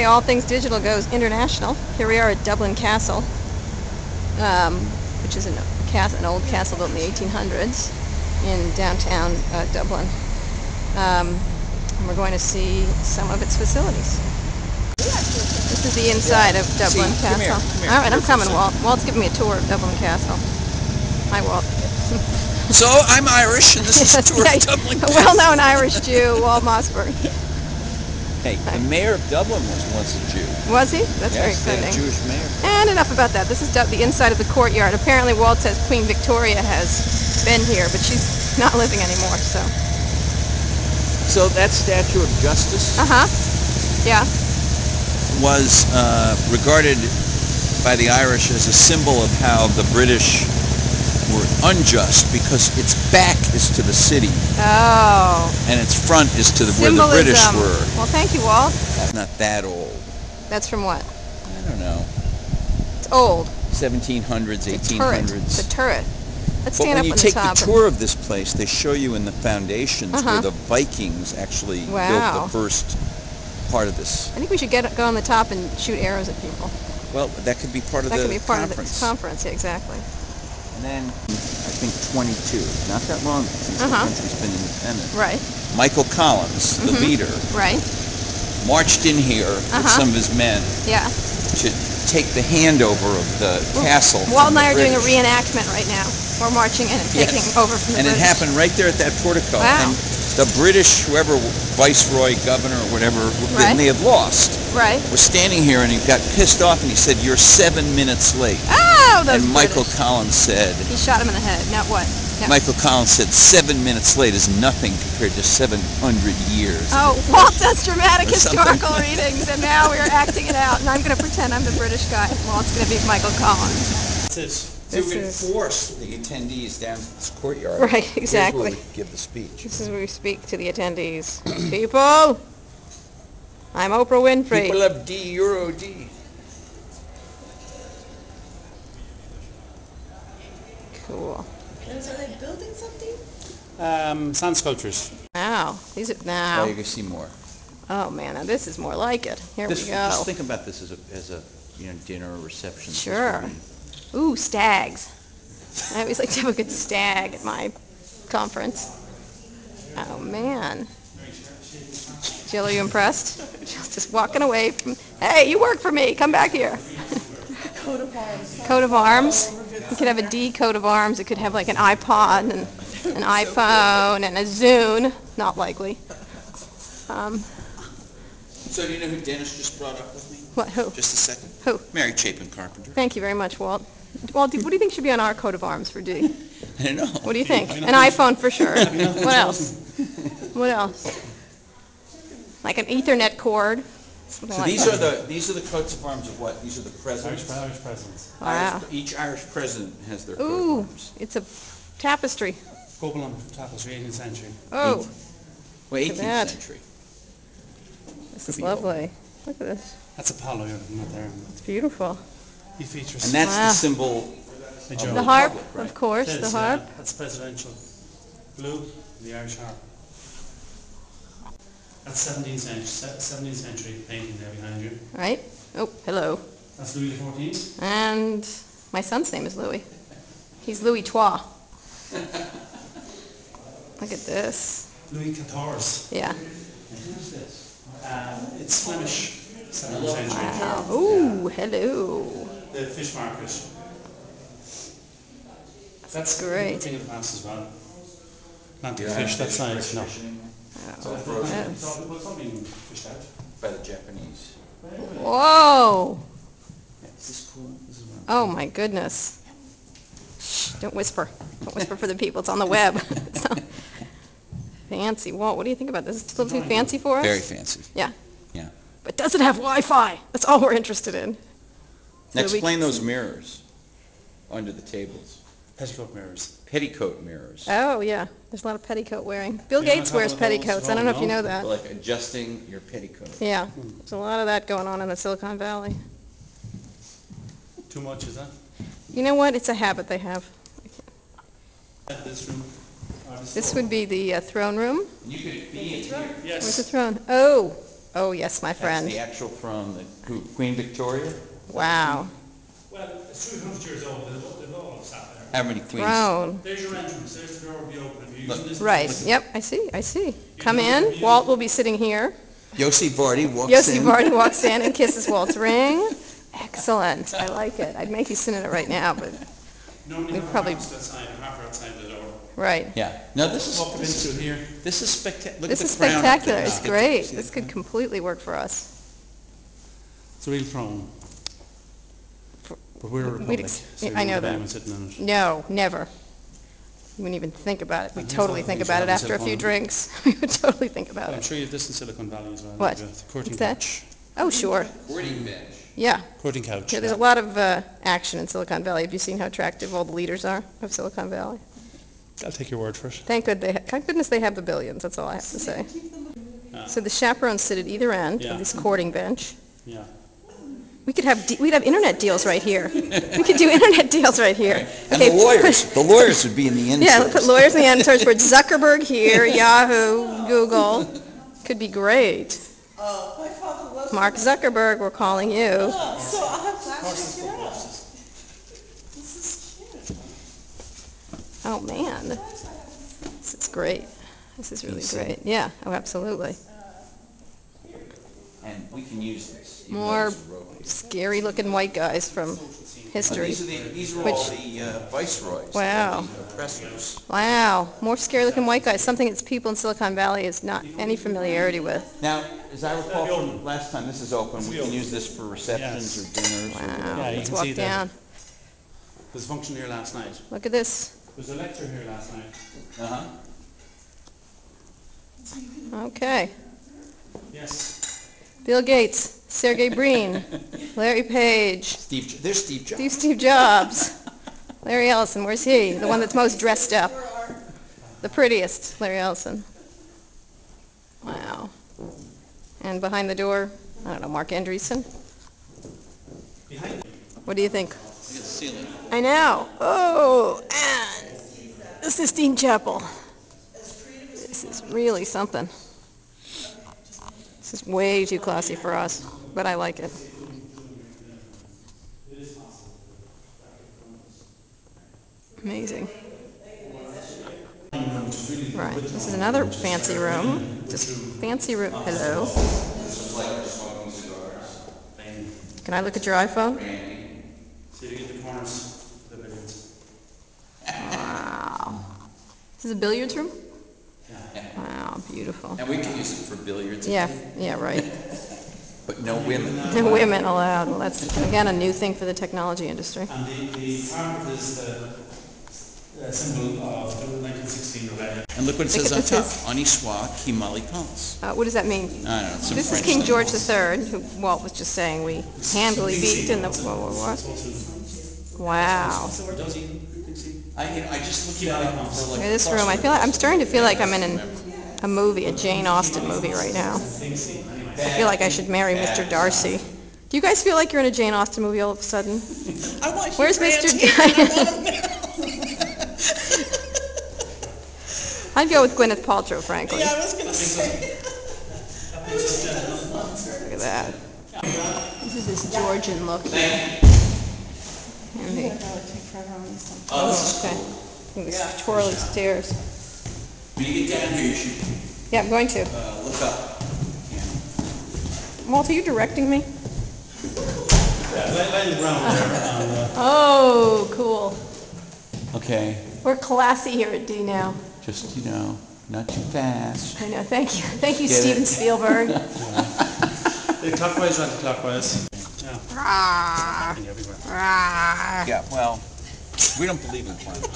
way all things digital goes international. Here we are at Dublin Castle, which is an old castle built in the 1800s in downtown Dublin. And we're going to see some of its facilities. This is the inside of Dublin Castle. Come here. All right, I'm coming, Walt. Walt's giving me a tour of Dublin Castle. Hi, Walt. So, I'm Irish, and this is a tour of Dublin Castle. A well-known Irish Jew, Walt Mossberg. Hey, the mayor of Dublin was once a Jew. Was he? That's very Yes, they exciting. had a Jewish mayor. And enough about that. This is the inside of the courtyard. Apparently, Walt says Queen Victoria has been here, but she's not living anymore, so. So, that Statue of Justice Yeah. was regarded by the Irish as a symbol of how the British were unjust, because its back is to the city Oh. and its front is to where the British were. Well, thank you, Walt. That's not that old. That's from what? I don't know. It's old. 1700s, The 1800s. turret. Let's But stand when up you on the take top. the tour of this place, they show you in the foundations where the Vikings actually built the first part of this. I think we should go on the top and shoot arrows at people. Well, that could be part of That the could be part conference. of the conference, yeah, exactly. And then, I think 22, not that long since the country's been independent. Right. Michael Collins, the leader, Right. marched in here with some of his men Yeah. to take the handover of the castle. Walt and from the I are doing a British. reenactment right now. We're marching in and taking over from the And British. it happened right there at that portico. Wow. And the British, whoever, viceroy, governor, or whatever, Right. they had lost. Right. Was standing here and he got pissed off and he said, "You're 7 minutes late." Oh, those And Michael British. Collins said, He shot him in the head. Not what? No. Michael Collins said, 7 minutes late is nothing compared to 700 years. Oh, Walt does dramatic Or something. historical readings, and now we're acting it out. And I'm going to pretend I'm the British guy. Walt's going to be Michael Collins. That's it. This To is- enforce the attendees down to this courtyard. Right, Here's exactly. where we give the speech. This is where we speak to the attendees. People, I'm Oprah Winfrey. People of D, Euro D. Cool. Are they building something? Sand sculptures. Wow. These are Oh, now. you can see more. Oh man, now this is more like it. Here we go. Just think about this as a dinner or reception. This Sure. would be- Ooh, stags. I always like to have a good stag at my conference. Oh man. Jill, are you impressed? Jill's just walking away from, hey, you work for me, come back here. Coat of arms. Coat of arms. You could have a D coat of arms. It could have like an iPod and an iPhone and a Zune. Not likely. So do you know who Dennis just brought up with me? What, who? Just a second. Who? Mary Chapin Carpenter. Thank you very much, Walt. Walt, what do you think should be on our coat of arms for D? I don't know. What do you think? An iPhone for sure. What else? What else? Like an Ethernet cord. Something So like these that. are the coats of arms of what? These are the presidents. Irish presidents. Wow. Each Irish president has their coat of Ooh, arms. it's a tapestry. Gobelin tapestry, 18th century. Oh, Well, Look at that. 18th century. this is be lovely. Look at this. That's Apollo, you're looking at there. It's beautiful. He features And that's Wow. the symbol the of Joe. The harp, Republic, right? of course, It the is, harp. yeah, that's presidential. Blue, the Irish harp. That's 17th century painting there behind you. Right? Oh, hello. That's Louis XIV. And my son's name is Louis. He's Louis Trois. Look at this. Louis XIV. Yeah. And who's this? It's Flemish, 17th century. Wow. Ooh, hello. The fish market. That's great. King of the past as well. Not the Yeah, fish that size, no. It's all frozen Yes. It's all being fished out. by the Japanese. Whoa. Is this cool? This is what Oh my goodness. Shh, don't whisper. Don't whisper for the people. It's on the web. It's not- Fancy. Walt, what do you think about this? Is it a little too fancy for us? Very fancy. Yeah. Yeah. But does it have Wi-Fi? That's all we're interested in. Now So we explain can those see- mirrors under the tables. Petticoat mirrors. Petticoat mirrors. Oh, yeah. There's a lot of petticoat wearing. Bill Yeah, Gates on top wears of those, petticoats. I don't know if you know that. Like adjusting your petticoat. Yeah. There's a lot of that going on in the Silicon Valley. Too much, is that? You know what? It's a habit they have. This room. This would be the throne room. You could be in here. Yes. Where's the throne? Oh, Oh, yes, my That's friend. the actual throne, Queen Victoria? Wow. Well, it's 300 years old. They've all sat there. How many queens? Throne. There's your entrance. There's the door will be open. If you're Look. using this Right. as a Yep, I see, I see. Come in. Walt will be sitting here. Yossi Vardy walks Yossi in. Vardy walks in and kisses Walt's ring. Excellent. I like it. I'd make you sit in it right now, but normally we have probably... a house outside, a half outside the door. Right. Yeah. No, this Walk is into here. this is spectacular. This is spectacular. It's great. This could completely work for us. It's a real throne. But we're a republic. So I know you that. anyone sitting on it. No, never. You wouldn't even think about it. We'd And totally here's think one thing about it you after a have few in drinks. We would totally think about Well, I'm it. sure you have this in Silicon Valley as well. What? The courting What's that? couch. Oh, sure. Courting bench. Yeah. Courting couch. Yeah, there's a lot of action in Silicon Valley. Have you seen how attractive all the leaders are of Silicon Valley? I'll take your word for it. Thank goodness they have the billions. That's all I have to say. Ah. So the chaperones sit at either end Yeah. of this courting bench. Yeah. We'd have internet deals right here. We could do internet deals right here. And the lawyers would be in the Yeah, inserts. put lawyers in the answers. We're Zuckerberg here, Yahoo, Google. Could be great. My father was. Mark Zuckerberg, we're calling you. Oh, so I'll have to check it out. This is cute. Oh, man. This is great. This is really great. Yeah, oh, absolutely. And we can use this. even though More it's ropey. scary-looking white guys from history. These are all the viceroys. Wow. The oppressors. Wow, more scary-looking white guys, something that people in Silicon Valley has not any familiarity with. Now, as I recall from last time, this is open. We can use this for receptions or dinners. Wow, Yeah, you let's can walk see that. down. There's a function here last night. Look at this. There was a lecture here last night. Uh-huh. Okay. Yes. Bill Gates, Sergey Brin, Larry Page, There's Steve Jobs. Steve Jobs, Larry Ellison, where's he? The one that's most dressed up. The prettiest, Larry Ellison. Wow. And behind the door, I don't know, Mark Andreessen? What do you think? Ceiling. I know. Oh, and the Sistine Chapel. This is really something. This is way too classy for us, but I like it. Amazing. Right, this is another fancy room. Just fancy room. Hello. Can I look at your iPhone? So you get the corners of the billiards. Wow. This is a billiards room? Yeah. Wow, beautiful. And we can use it for billiards. Yeah, yeah, right. But no women. No women allowed. Well, that's, again, a new thing for the technology industry. And the carpet is the symbol of the 1916 rebellion. And look what it Look says at on this top. is- Honi soit qui mal y pense. What does that mean? I don't know. It's some This is French King thing. George III, who Walt was just saying we handily beat in the World War War. Wow. Does he? You can see. I just looked at it for like Look at this room. I'm starting to feel like I'm in a movie, a Jane Austen movie right now. I feel like I should marry Mr. Darcy. Do you guys feel like you're in a Jane Austen movie all of a sudden? Where's Mr. Darcy? I'd go with Gwyneth Paltrow, frankly. Yeah, I was gonna say. Look at that. This is this Georgian look here. And the, oh, okay. These twirly stairs. When you get down here, you should Yeah, I'm going to. look up. Walt, are you directing me? Yeah, lay the ground there. Oh, cool. Okay. We're classy here at D now. Just, not too fast. I know. Thank you. Thank you, Get Steven it? Spielberg. Clockwise or anti-clockwise? Yeah. Rah, Everywhere. rah. Yeah, well, we don't believe in climate.